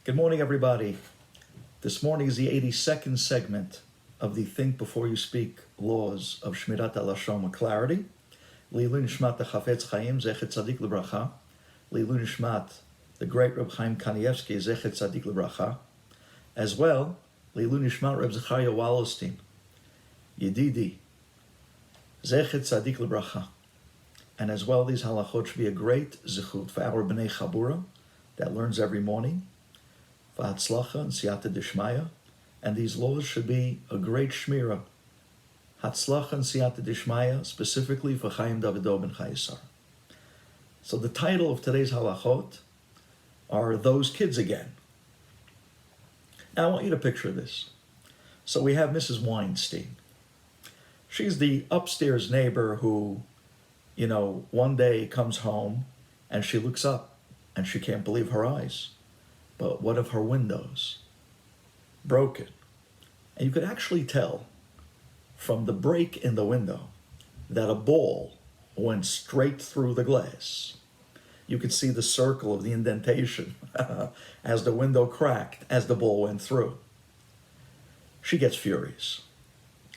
Good morning, everybody. This morning is the 82nd segment of the Think Before You Speak laws of Shemirat Halashon with clarity. Leilun Nishmat the Chafetz Chaim, Zechet Tzadik L'Bracha. Leilun Nishmat, the great Reb Chaim Kanievsky, Zechet Tzadik L'Bracha. As well, Leilun Nishmat Reb Zechariah Wallerstein, Yedidi, Zechet Tzadik L'Bracha. And as well, these halachot should be a great zechut for our B'nai Chabura that learns every morning. V'hatzlacha and siyata dishmaya, and these laws should be a great shmira. Hatzlacha and siyata dishmaya, specifically for Chaim Davido ben Chayesar. So the title of today's halachot are Those Kids Again. Now I want you to picture this. So we have Mrs. Weinstein. She's the upstairs neighbor who, one day comes home and she looks up and she can't believe her eyes. But one of her windows broken. And you could actually tell from the break in the window that a ball went straight through the glass. You could see the circle of the indentation as the window cracked as the ball went through. She gets furious.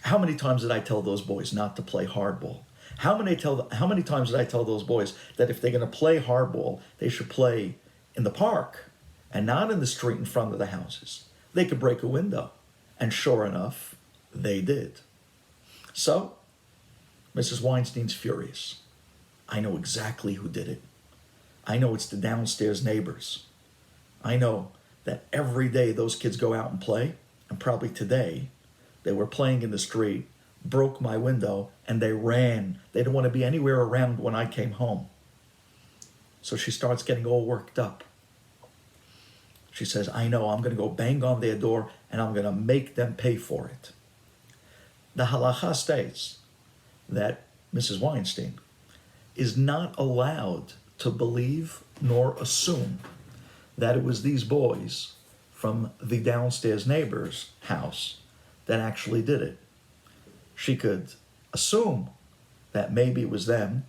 How many times did I tell those boys not to play hardball? How many times did I tell those boys that if they're going to play hardball, they should play in the park and not in the street in front of the houses? They could break a window. And sure enough, they did. So, Mrs. Weinstein's furious. I know exactly who did it. I know it's the downstairs neighbors. I know that every day those kids go out and play, and probably today, they were playing in the street, broke my window, and they ran. They didn't want to be anywhere around when I came home. So she starts getting all worked up. She says, I know, I'm going to go bang on their door and I'm going to make them pay for it. The halacha states that Mrs. Weinstein is not allowed to believe nor assume that it was these boys from the downstairs neighbor's house that actually did it. She could assume that maybe it was them.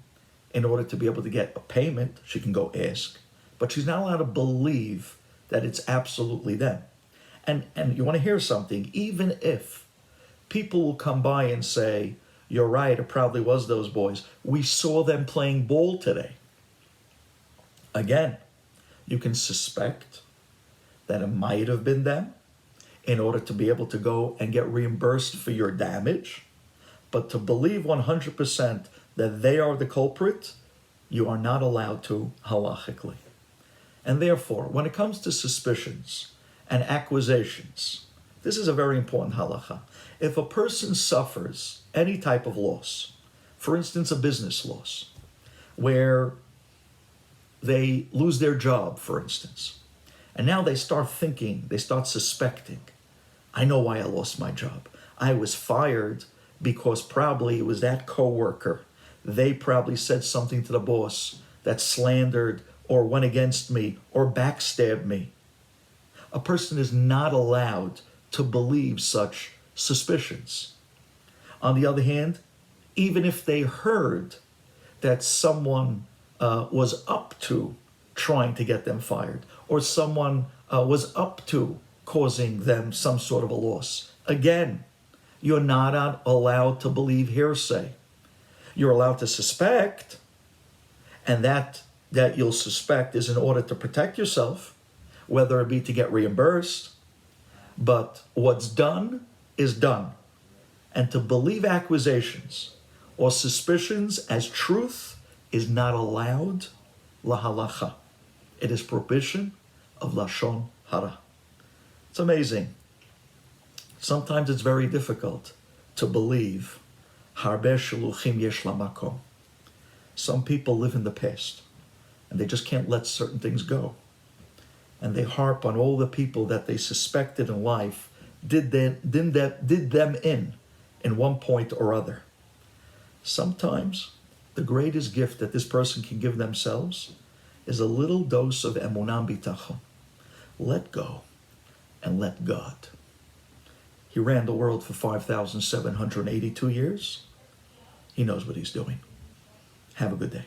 In order to be able to get a payment, she can go ask. But she's not allowed to believe that it's absolutely them. And you want to hear something, even if people will come by and say, you're right, it probably was those boys. We saw them playing ball today. Again, you can suspect that it might have been them in order to be able to go and get reimbursed for your damage. But to believe 100% that they are the culprit, you are not allowed to halachically. And therefore, when it comes to suspicions and accusations, this is a very important halacha. If a person suffers any type of loss, for instance, a business loss, where they lose their job, for instance, and now they start thinking, they start suspecting, I know why I lost my job. I was fired because probably it was that coworker. They probably said something to the boss that slandered or went against me, or backstabbed me. A person is not allowed to believe such suspicions. On the other hand, even if they heard that someone was up to trying to get them fired, or someone was up to causing them some sort of a loss, again, you're not allowed to believe hearsay. You're allowed to suspect, and that you'll suspect is in order to protect yourself, whether it be to get reimbursed. But what's done is done. And to believe accusations or suspicions as truth is not allowed lahalacha. It is prohibition of lashon hara. It's amazing. Sometimes it's very difficult to believe. Harbe sheluchim yesh lamakom. Some people live in the past, and they just can't let certain things go. And they harp on all the people that they suspected in life did them in one point or other. Sometimes the greatest gift that this person can give themselves is a little dose of emunah bitachon. Let go and let God. He ran the world for 5,782 years. He knows what he's doing. Have a good day.